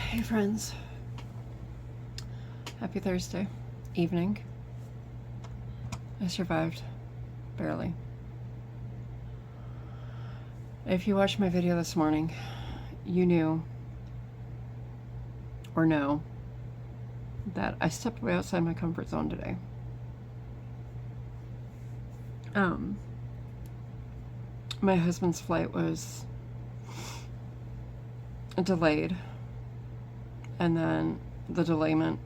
Hey friends, happy Thursday evening. I survived, barely. If you watched my video this morning, you knew or know that I stepped way outside my comfort zone today. My husband's flight was delayed, and then the delayment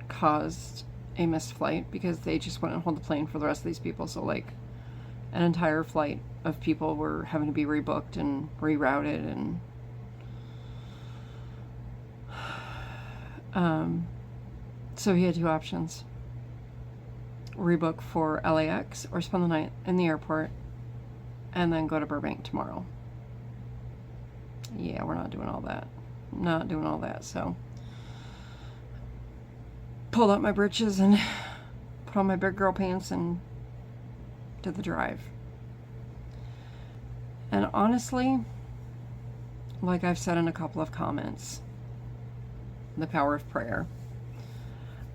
caused a missed flight because they just wouldn't hold the plane for the rest of these people. So like an entire flight of people were having to be rebooked and rerouted, and so he had two options: rebook for LAX or spend the night in the airport and then go to Burbank tomorrow. Yeah, we're not doing all that. Not doing all that. So pulled up my britches and put on my big girl pants and did the drive. And honestly, like I've said in a couple of comments, the power of prayer.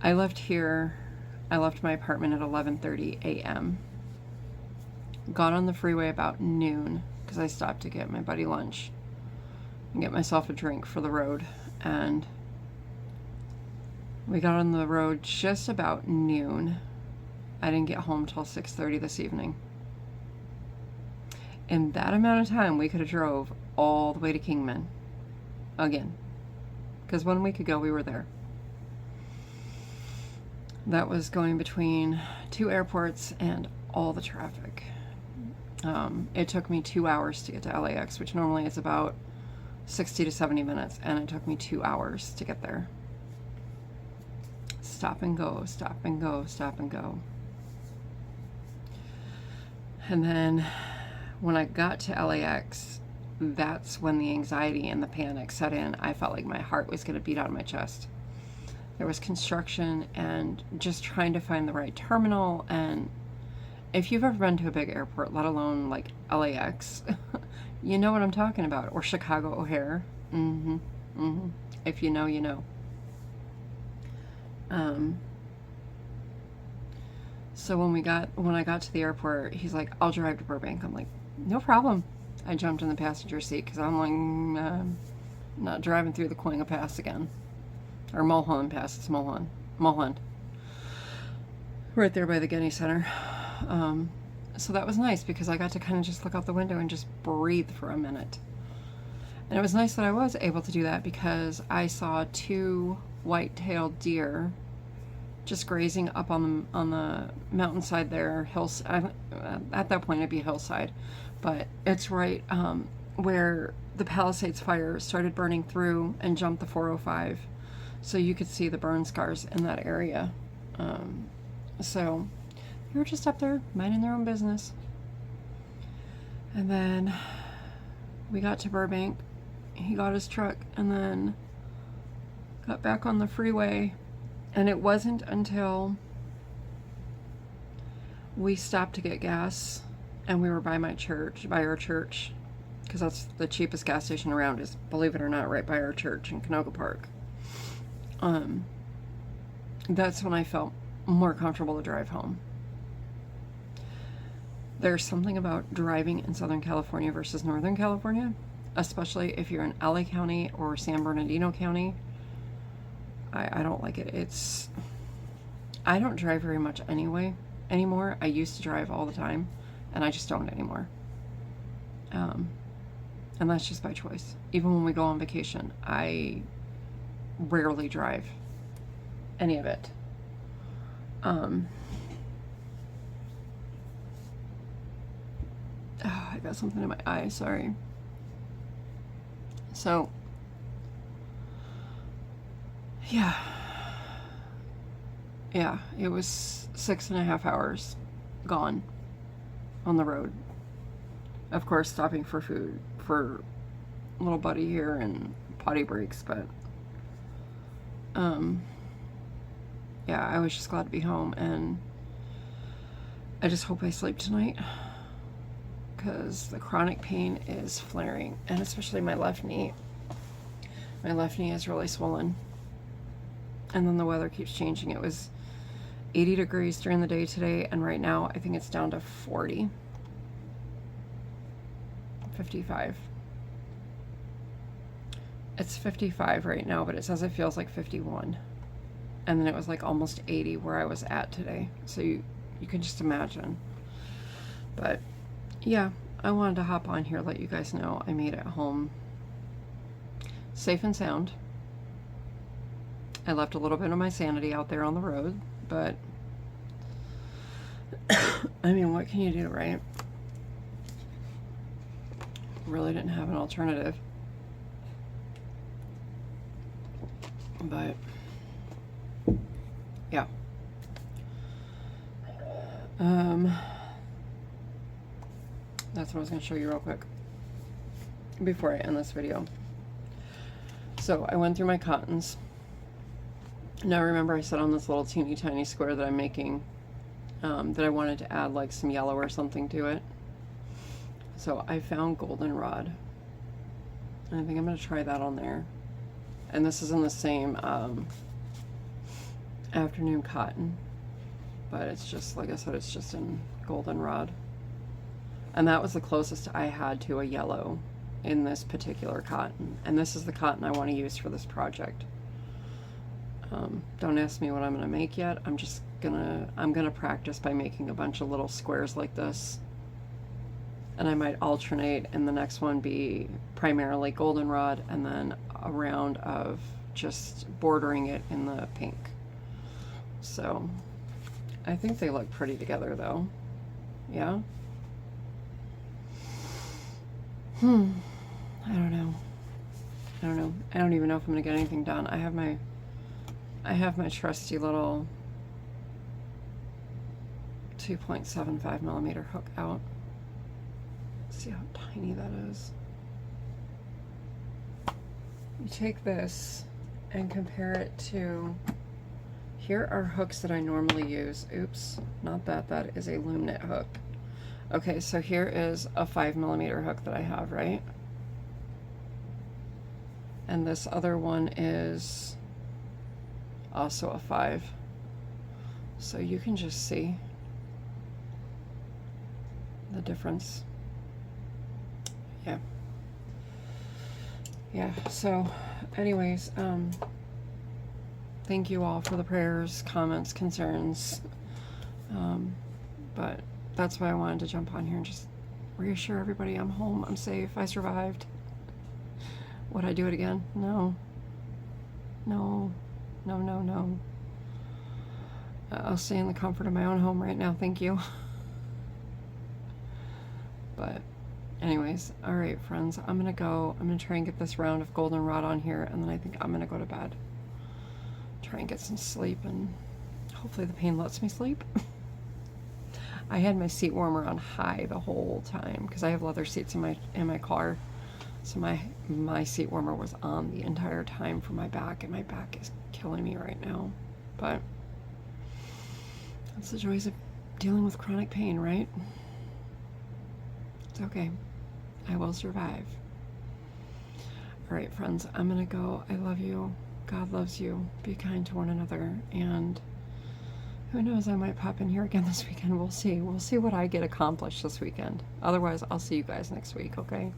I left my apartment at 11:30 a.m. Got on the freeway about noon because I stopped to get my buddy lunch and get myself a drink for the road. And we got on the road just about noon. I didn't get home till 6:30 this evening. In that amount of time, we could have drove all the way to Kingman again, because 1 week ago we were there. That was going between two airports and all the traffic. It took me 2 hours to get to LAX, which normally is about 60 to 70 minutes, and it took me 2 hours to get there. Stop and go, stop and go, stop and go. And then when I got to LAX, that's when the anxiety and the panic set in. I felt like my heart was going to beat out of my chest. There was construction and just trying to find the right terminal. And if you've ever been to a big airport, let alone like LAX, you know what I'm talking about. Or Chicago O'Hare. If you know, you know. So when I got to the airport, he's like, "I'll drive to Burbank." I'm like, "No problem." I jumped in the passenger seat because I'm like, not driving through the Coinga Pass again. Or Mulholland Pass. It's Mulholland. Right there by the Getty Center. So that was nice because I got to kind of just look out the window and just breathe for a minute. And it was nice that I was able to do that because I saw two white-tailed deer just grazing up on the mountainside there. At that point it'd be a hillside, but it's right where the Palisades fire started burning through and jumped the 405. So you could see the burn scars in that area. So they were just up there minding their own business. And then we got to Burbank. He got his truck and then got back on the freeway. And it wasn't until we stopped to get gas and we were by our church, because that's the cheapest gas station around, is, believe it or not, right by our church in Canoga Park. That's when I felt more comfortable to drive home. There's something about driving in Southern California versus Northern California, especially if you're in LA County or San Bernardino County. I don't like it. I don't drive very much anymore. I used to drive all the time, and I just don't anymore. And that's just by choice. Even when we go on vacation, I rarely drive any of it. I got something in my eye, sorry. So, yeah, it was 6.5 hours gone on the road. Of course, stopping for food for little buddy here and potty breaks, but yeah, I was just glad to be home, and I just hope I sleep tonight because the chronic pain is flaring, and especially my left knee. My left knee is really swollen. And then the weather keeps changing. It was 80 degrees during the day today, and right now I think it's down to 40. 55. It's 55 right now, but it says it feels like 51. And then it was like almost 80 where I was at today. So you can just imagine. But yeah, I wanted to hop on here, let you guys know I made it home safe and sound. I left a little bit of my sanity out there on the road, but I mean, what can you do, right? Really didn't have an alternative. But yeah. That's what I was going to show you real quick before I end this video. So I went through my cottons. Now remember I said on this little teeny tiny square that I'm making that I wanted to add like some yellow or something to it. So I found goldenrod. And I think I'm going to try that on there. And this is in the same afternoon cotton. But it's just, like I said, it's just in goldenrod. And that was the closest I had to a yellow in this particular cotton. And this is the cotton I want to use for this project. Don't ask me what I'm going to make yet. I'm gonna practice by making a bunch of little squares like this. And I might alternate, and the next one be primarily goldenrod, and then a round of just bordering it in the pink. So I think they look pretty together though. Yeah. I don't know. I don't even know if I'm gonna get anything done. I have my trusty little 2.75 millimeter hook out. See how tiny that is. You take this and compare it to, here are hooks that I normally use. Oops, not that, that is a loom knit hook. Okay, so here is a 5 millimeter hook that I have, right? And this other one is also a 5. So you can just see the difference. Yeah, so anyways, thank you all for the prayers, comments, concerns, but that's why I wanted to jump on here and just reassure everybody I'm home, I'm safe, I survived. Would I do it again? No. I'll stay in the comfort of my own home right now, thank you. But anyways, all right, friends, I'm gonna try and get this round of goldenrod on here, and then I think I'm gonna go to bed, try and get some sleep, and hopefully the pain lets me sleep. I had my seat warmer on high the whole time because I have leather seats in my car, so my seat warmer was on the entire time for my back, and my back is killing me right now. But that's the joys of dealing with chronic pain, right? It's okay. I will survive. All right, friends, I'm gonna go. I love you. God loves you. Be kind to one another. And who knows, I might pop in here again this weekend. We'll see. We'll see what I get accomplished this weekend. Otherwise, I'll see you guys next week, okay?